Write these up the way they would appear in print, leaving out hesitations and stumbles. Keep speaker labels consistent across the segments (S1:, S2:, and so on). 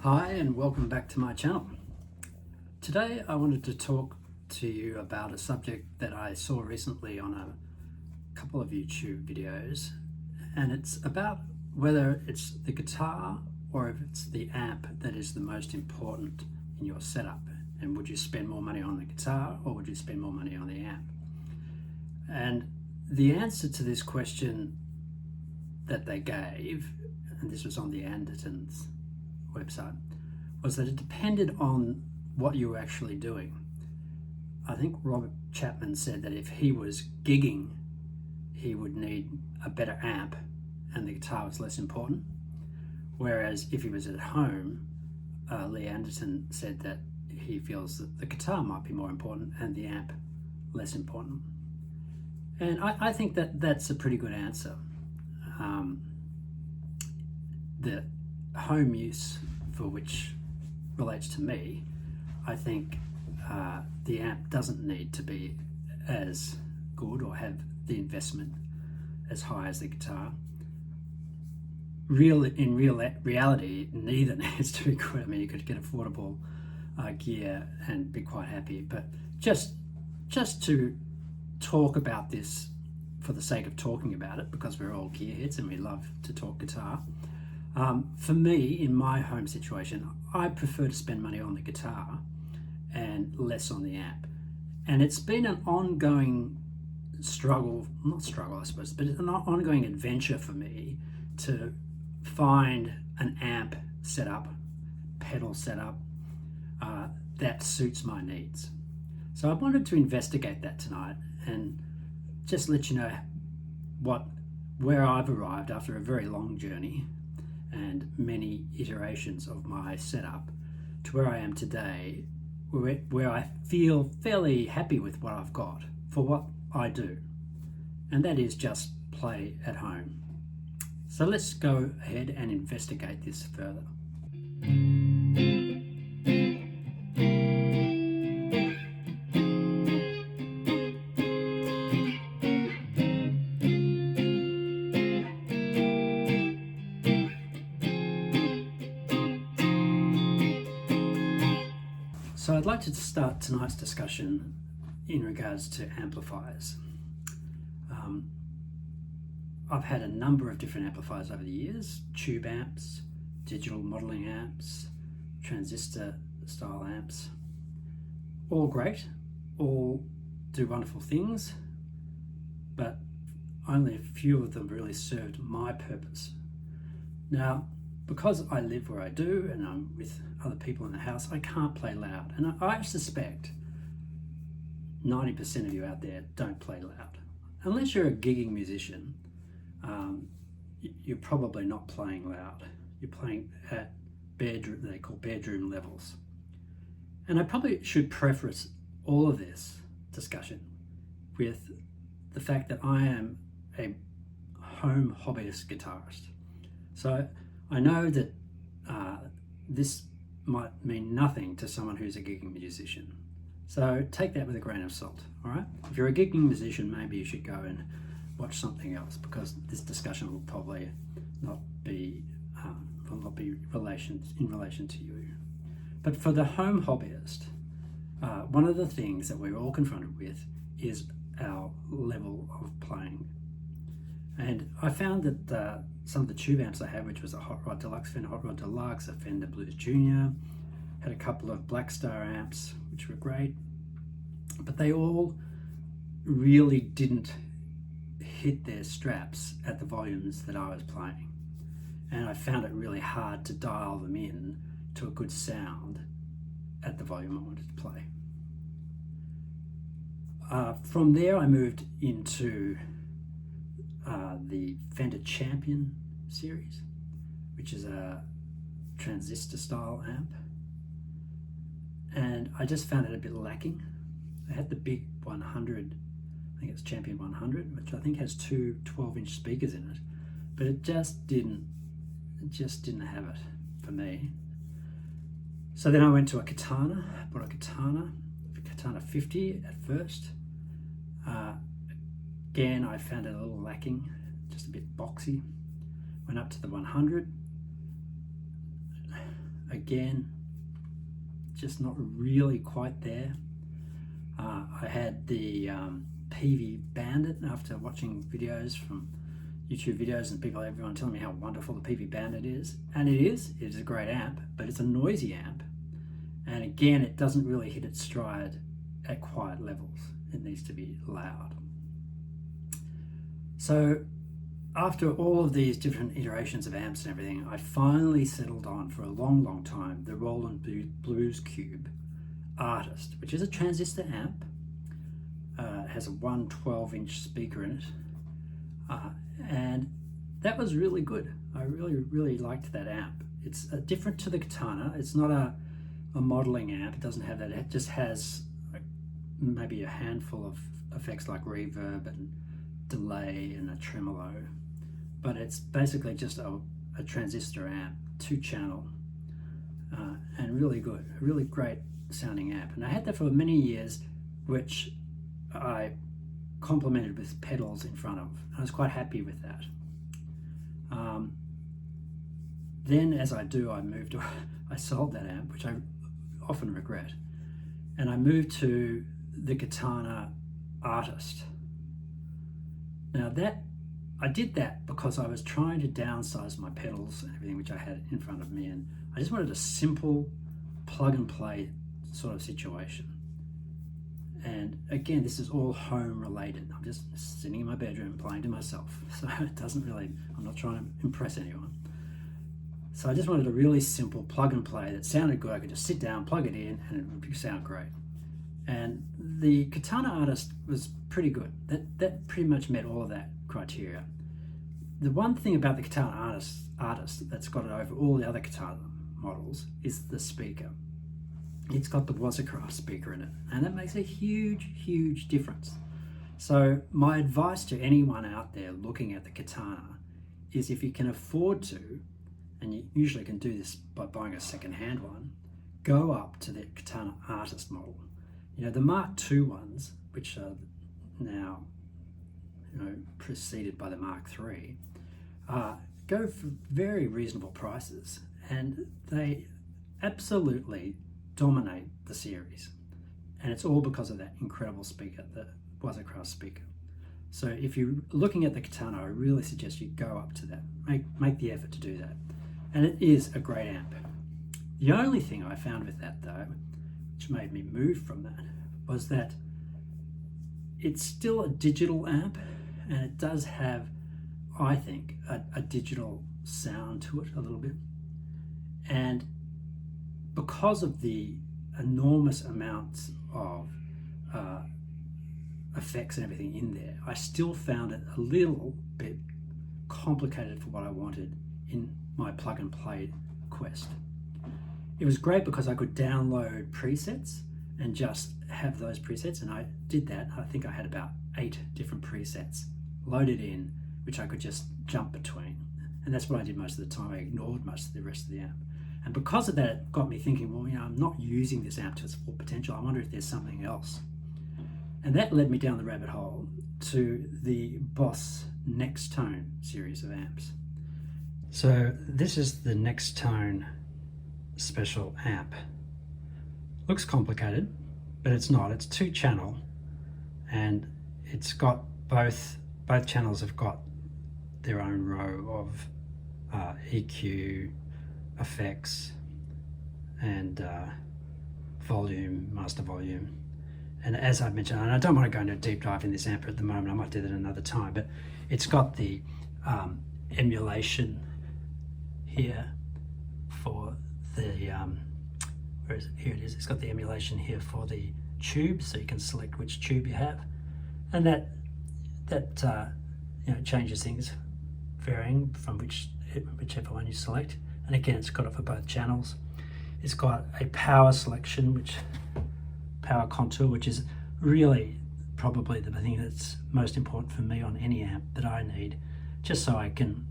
S1: Hi and welcome back to my channel. Today I wanted to talk to you about a subject that I saw recently on a couple of YouTube videos, and it's about whether it's the guitar or if it's the amp that is the most important in your setup, and would you spend more money on the guitar or would you spend more money on the amp? And the answer to this question that they gave, and this was on the Andertons website, was that it depended on what you were actually doing. I think Robert Chapman said that if he was gigging, he would need a better amp and the guitar was less important. Whereas if he was at home, Lee Anderton said that he feels that the guitar might be more important and the amp less important. And I think that that's a pretty good answer. The home use, for which relates to me, I think the amp doesn't need to be as good or have the investment as high as the guitar. In reality, neither needs to be good. I mean, you could get affordable gear and be quite happy, but just to talk about this for the sake of talking about it, because we're all gearheads and we love to talk guitar. For me, in my home situation, I prefer to spend money on the guitar and less on the amp. And it's been an ongoing not struggle I suppose, but it's an ongoing adventure for me to find an amp setup, pedal setup that suits my needs. So I wanted to investigate that tonight and just let you know where I've arrived after a very long journey and many iterations of my setup to where I am today, where I feel fairly happy with what I've got for what I do, and that is just play at home. So let's go ahead and investigate this further. So I'd like to start tonight's discussion in regards to amplifiers. I've had a number of different amplifiers over the years: tube amps, digital modeling amps, transistor style amps. All great, all do wonderful things, but only a few of them really served my purpose. Now, because I live where I do and I'm with other people in the house, I can't play loud. And I suspect 90% of you out there don't play loud. Unless you're a gigging musician, you're probably not playing loud. You're playing at they call bedroom levels. And I probably should preface all of this discussion with the fact that I am a home hobbyist guitarist. So I know that this might mean nothing to someone who's a gigging musician. So take that with a grain of salt, all right? If you're a gigging musician, maybe you should go and watch something else, because this discussion will probably not be in relation to you. But for the home hobbyist, one of the things that we're all confronted with is our level of playing. And I found that some of the tube amps I had, which was a Hot Rod Deluxe, Fender Hot Rod Deluxe, a Fender Blues Junior, had a couple of Black Star amps, which were great, but they all really didn't hit their straps at the volumes that I was playing. And I found it really hard to dial them in to a good sound at the volume I wanted to play. From there, I moved into the Fender Champion series, which is a transistor style amp, and I just found it a bit lacking. I had the big 100, I think it's Champion 100, which I think has two 12-inch speakers in it, but it just didn't have it for me. So then I went to a Katana, bought a Katana 50 at first. Again, I found it a little lacking, just a bit boxy. Went up to the 100. again, just not really quite there. I had the PV Bandit after watching videos from YouTube videos and everyone telling me how wonderful the PV Bandit is. And it is a great amp, but it's a noisy amp. And again, it doesn't really hit its stride at quiet levels. It needs to be loud. So after all of these different iterations of amps and everything, I finally settled on, for a long time, the Roland Blues Cube Artist, which is a transistor amp. It has a 112-inch speaker in it. And that was really good. I really liked that amp. It's different to the Katana. It's not a modeling amp. It doesn't have that. It just has maybe a handful of effects like reverb and delay and a tremolo. But it's basically just a transistor amp, 2-channel, and really good, a really great sounding amp. And I had that for many years, which I complemented with pedals in front of. I was quite happy with that. Then, as I do, I sold that amp, which I often regret, and I moved to the Katana Artist. Now I did that because I was trying to downsize my pedals and everything which I had in front of me, and I just wanted a simple plug and play sort of situation. And again, this is all home related. I'm just sitting in my bedroom playing to myself, so it doesn't really, I'm not trying to impress anyone. So I just wanted a really simple plug and play that sounded good. I could just sit down, plug it in, and it would sound great. And the Katana Artist was pretty good. That pretty much met all of that criteria. The one thing about the Katana Artist that's got it over all the other Katana models is the speaker. It's got the Wazacraft speaker in it, and that makes a huge difference. So my advice to anyone out there looking at the Katana is, if you can afford to, and you usually can do this by buying a second-hand one, go up to the Katana Artist model. You know, the Mark II ones, which are now, preceded by the Mark III, go for very reasonable prices, and they absolutely dominate the series. And it's all because of that incredible speaker, the Wazacraft speaker. So if you're looking at the Katana, I really suggest you go up to that. Make the effort to do that. And it is a great amp. The only thing I found with that, though, which made me move from that, was that it's still a digital amp, and it does have, I think, a digital sound to it a little bit. And because of the enormous amounts of effects and everything in there, I still found it a little bit complicated for what I wanted in my plug and play quest. It was great because I could download presets and just have those presets, and I did that. I think I had about 8 different presets loaded in, which I could just jump between. And that's what I did most of the time. I ignored most of the rest of the amp. And because of that, it got me thinking, well, I'm not using this amp to its full potential. I wonder if there's something else. And that led me down the rabbit hole to the Boss Next Tone series of amps. So this is the Next Tone special amp. Looks complicated, but it's not. It's 2-channel, and it's got both channels have got their own row of EQ, effects, and volume, master volume. And as I mentioned, and I don't want to go into a deep dive in this amp at the moment, I might do that another time, but it's got the emulation here for the where is it? Here it is. It's got the emulation here for the tube, so you can select which tube you have, and that changes things, varying from whichever one you select. And again, it's got it for both channels. It's got a power selection, power contour, which is really probably the thing that's most important for me on any amp that I need, just so I can,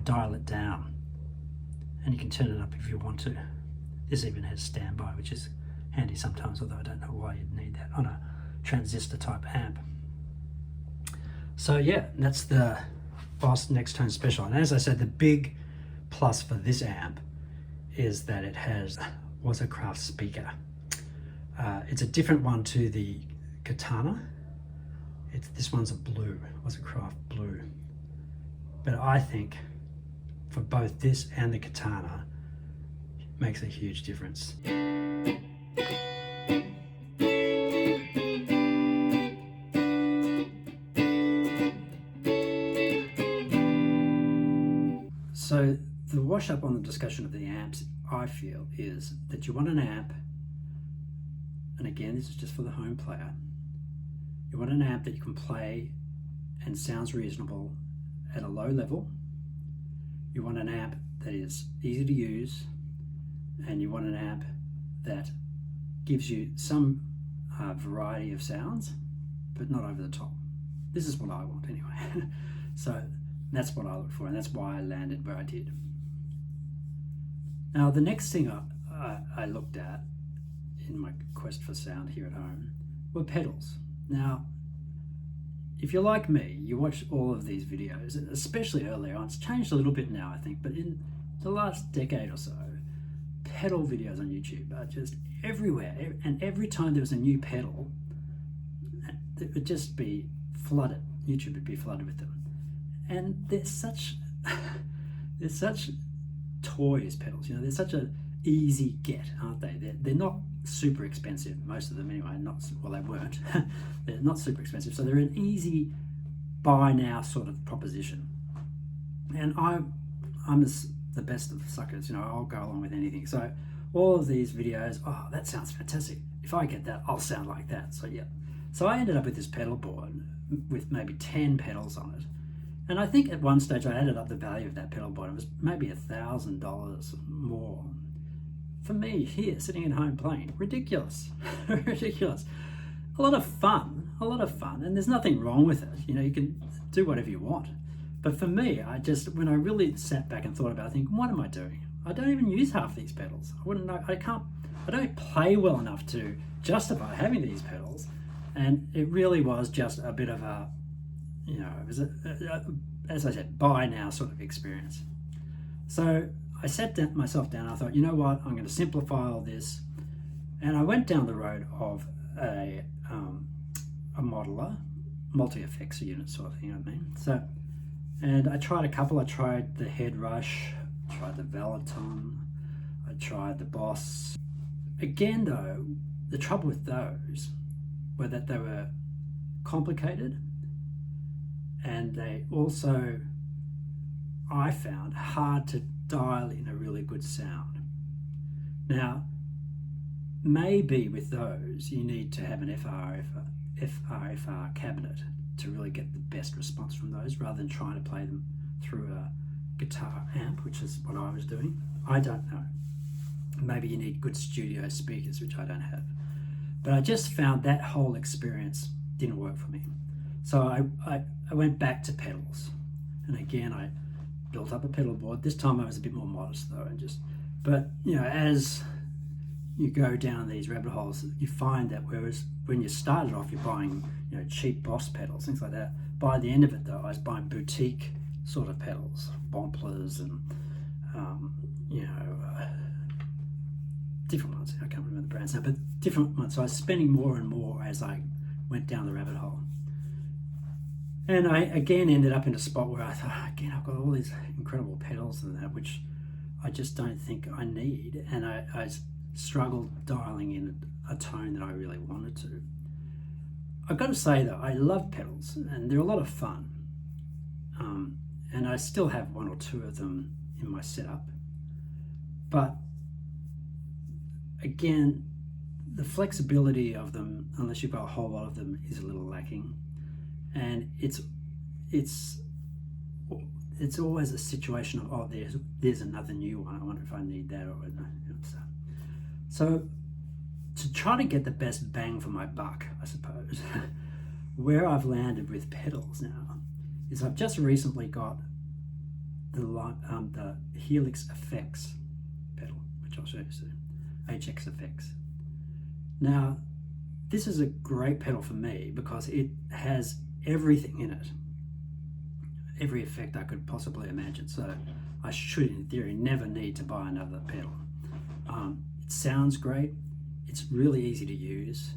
S1: dial it down. And you can turn it up if you want to. This even has standby, which is handy sometimes, although I don't know why you'd need that on a transistor type amp. So yeah, that's the Boss Next Tone Special. And as I said, the big plus for this amp is that it was a craft speaker. It's a different one to the Katana. This one's a blue, was a craft blue. But I think for both this and the Katana, it makes a huge difference. So the wash up on the discussion of the amps, I feel, is that you want an amp, and again, this is just for the home player, you want an amp that you can play and sounds reasonable at a low level. You want an amp that is easy to use, and you want an amp that gives you some variety of sounds, but not over the top. This is what I want anyway. So that's what I look for, and that's why I landed where I did. Now, the next thing I looked at in my quest for sound here at home were pedals. Now, if you're like me, you watch all of these videos, especially earlier on. It's changed a little bit now, I think, but in the last decade or so, pedal videos on YouTube are just everywhere. And every time there was a new pedal, it would just be flooded. YouTube would be flooded with them. And they're such toys, pedals, you know, they're such an easy get, aren't they? They're not super expensive, most of them anyway. Well, they weren't. They're not super expensive, so they're an easy buy now sort of proposition. And I'm the best of suckers, you know, I'll go along with anything. So all of these videos, oh, that sounds fantastic. If I get that, I'll sound like that. So yeah. So I ended up with this pedal board with maybe 10 pedals on it. And I think at one stage I added up the value of that pedal board. It was maybe $1,000 more. For me, here, sitting at home playing, ridiculous, ridiculous. A lot of fun, and there's nothing wrong with it. You know, you can do whatever you want. But for me, when I really sat back and thought about it, I think, what am I doing? I don't even use half these pedals. I wouldn't know, I don't play well enough to justify having these pedals. And it really was just a bit of a, you know, it was as I said, buy now sort of experience. So I sat myself down and I thought, you know what, I'm going to simplify all this. And I went down the road of a modeler, multi-effects unit sort of thing, I mean. So, and I tried a couple. I tried the Head Rush, I tried the Velaton, I tried the Boss. Again though, the trouble with those were that they were complicated, and they also, I found, hard to dial in a really good sound. Now, maybe with those you need to have an FRFR cabinet to really get the best response from those, rather than trying to play them through a guitar amp, which is what I was doing. I don't know. Maybe you need good studio speakers, which I don't have. But I just found that whole experience didn't work for me. So I went back to pedals. And again, I built up a pedal board. This time I was a bit more modest though, but you know, as you go down these rabbit holes, you find that whereas when you started off, you're buying, you know, cheap Boss pedals, things like that. By the end of it though, I was buying boutique sort of pedals, Bomplers and you know, different ones. I can't remember the brands now, but different ones. So I was spending more and more as I went down the rabbit hole. And I again ended up in a spot where I thought, again, I've got all these incredible pedals and that, which I just don't think I need. And I struggled dialing in a tone that I really wanted to. I've got to say though, I love pedals and they're a lot of fun. And I still have one or two of them in my setup. But again, the flexibility of them, unless you've got a whole lot of them, is a little lacking. And it's always a situation of, oh, there's another new one. I wonder if I need that or so to try to get the best bang for my buck, I suppose, where I've landed with pedals now is I've just recently got the Helix Effects pedal, which I'll show you soon, HX Effects. Now, this is a great pedal for me because it has everything in it, every effect I could possibly imagine. So I should, in theory, never need to buy another pedal. It sounds great, it's really easy to use,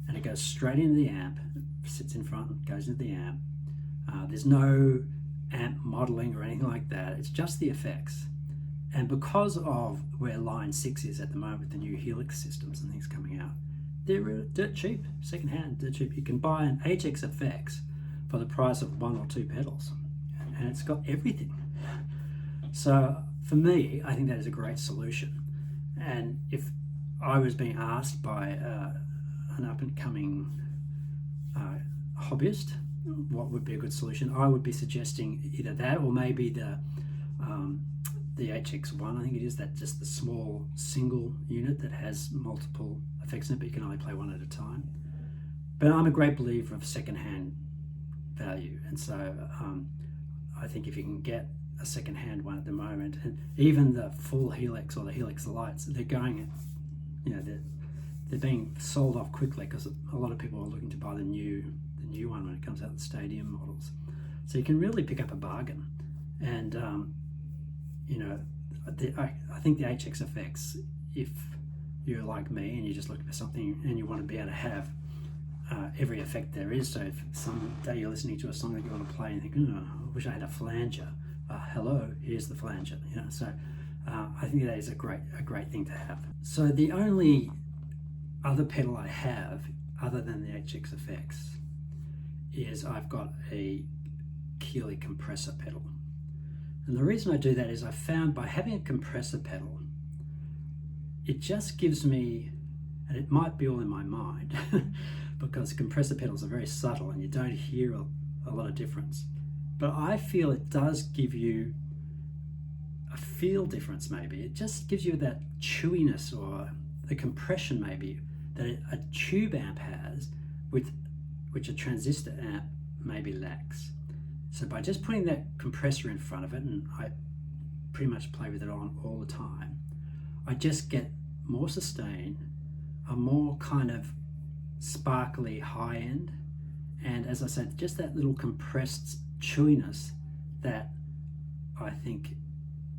S1: and it goes straight into the amp, sits in front, goes into the amp. There's no amp modeling or anything like that, it's just the effects. And because of where line 6 is at the moment with the new Helix systems and things coming out, they're dirt cheap, secondhand, dirt cheap. You can buy an HX Effects for the price of 1 or 2 pedals, and it's got everything. So for me, I think that is a great solution. And if I was being asked by an up-and-coming hobbyist what would be a good solution, I would be suggesting either that or maybe the HX1, I think it is, that just the small single unit that has multiple effects in it, but you can only play one at a time. But I'm a great believer of second-hand value, and so I think if you can get a second-hand one at the moment, and even the full Helix or the Helix Lights, they're going, they're being sold off quickly because a lot of people are looking to buy the new one when it comes out, the stadium models. So you can really pick up a bargain, and I think the HX Effects, if you're like me and you're just looking for something and you want to be able to have every effect there is, so if someday you're listening to a song that you want to play and think, oh, I wish I had a flanger, hello, here's the flanger, so I think that is a great thing to have. So the only other pedal I have other than the HX Effects is I've got a Keeley compressor pedal. And the reason I do that is I found by having a compressor pedal, it just gives me, and it might be all in my mind, because compressor pedals are very subtle and you don't hear a lot of difference. But I feel it does give you a feel difference maybe. It just gives you that chewiness or the compression maybe that a tube amp has, which a transistor amp maybe lacks. So by just putting that compressor in front of it, and I pretty much play with it on all the time, I just get more sustain, a more kind of sparkly high end, and as I said, just that little compressed chewiness that I think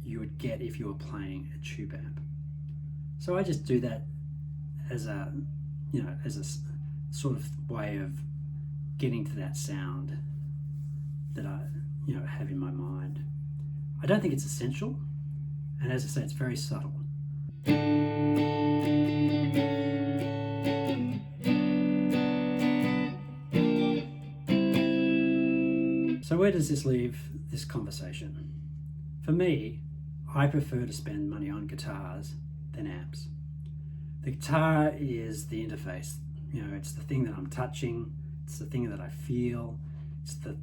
S1: you would get if you were playing a tube amp. So I just do that as a sort of way of getting to that sound that I have in my mind. I don't think it's essential, and as I say, it's very subtle. So where does this leave this conversation? For me, I prefer to spend money on guitars than amps. The guitar is the interface. It's the thing that I'm touching, it's the thing that I feel, it's the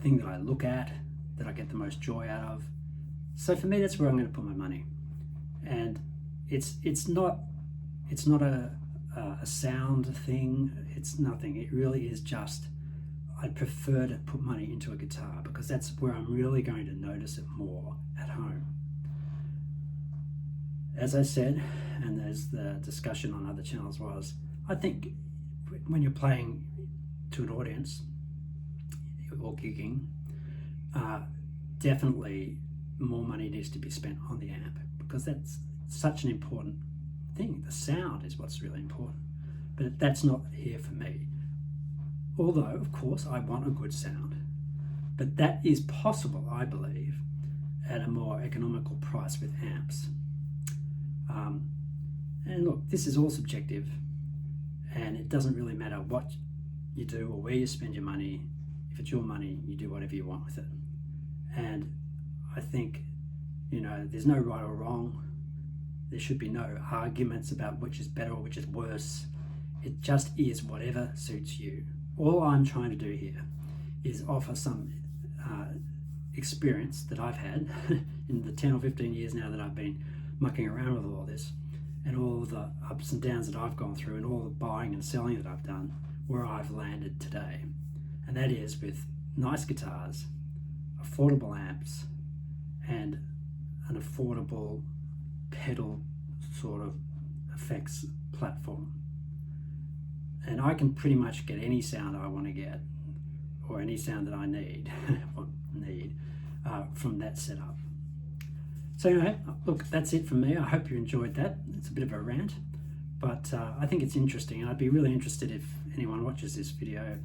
S1: thing that I look at, that I get the most joy out of. So for me, that's where I'm going to put my money. And it's not a sound thing. It's nothing. It really is just, I prefer to put money into a guitar because that's where I'm really going to notice it more at home. As I said, and as the discussion on other channels was, I think when you're playing to an audience or gigging, definitely more money needs to be spent on the amp because that's such an important thing. The sound is what's really important, but that's not here for me. Although, of course, I want a good sound, but that is possible, I believe, at a more economical price with amps. And look, this is all subjective, and it doesn't really matter what you do or where you spend your money. If it's your money, you do whatever you want with it. And I think, there's no right or wrong. There should be no arguments about which is better or which is worse. It just is whatever suits you. All I'm trying to do here is offer some experience that I've had in the 10 or 15 years now that I've been mucking around with all this, and all the ups and downs that I've gone through, and all the buying and selling that I've done, where I've landed today. And that is with nice guitars, affordable amps, and an affordable pedal sort of effects platform. And I can pretty much get any sound I want to get, or any sound that I need, from that setup. So anyway, look, that's it from me. I hope you enjoyed that. It's a bit of a rant, but I think it's interesting, and I'd be really interested if anyone watches this video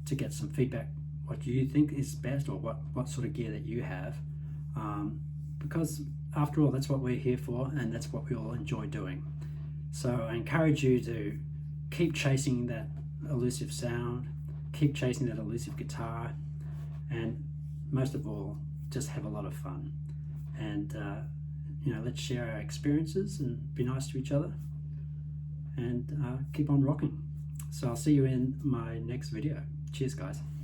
S1: to get some feedback, what you think is best, or what sort of gear that you have, because after all, that's what we're here for, and that's what we all enjoy doing. So I encourage you to keep chasing that elusive sound, keep chasing that elusive guitar, and most of all, just have a lot of fun. And let's share our experiences and be nice to each other, and keep on rocking. So I'll see you in my next video. Cheers, guys.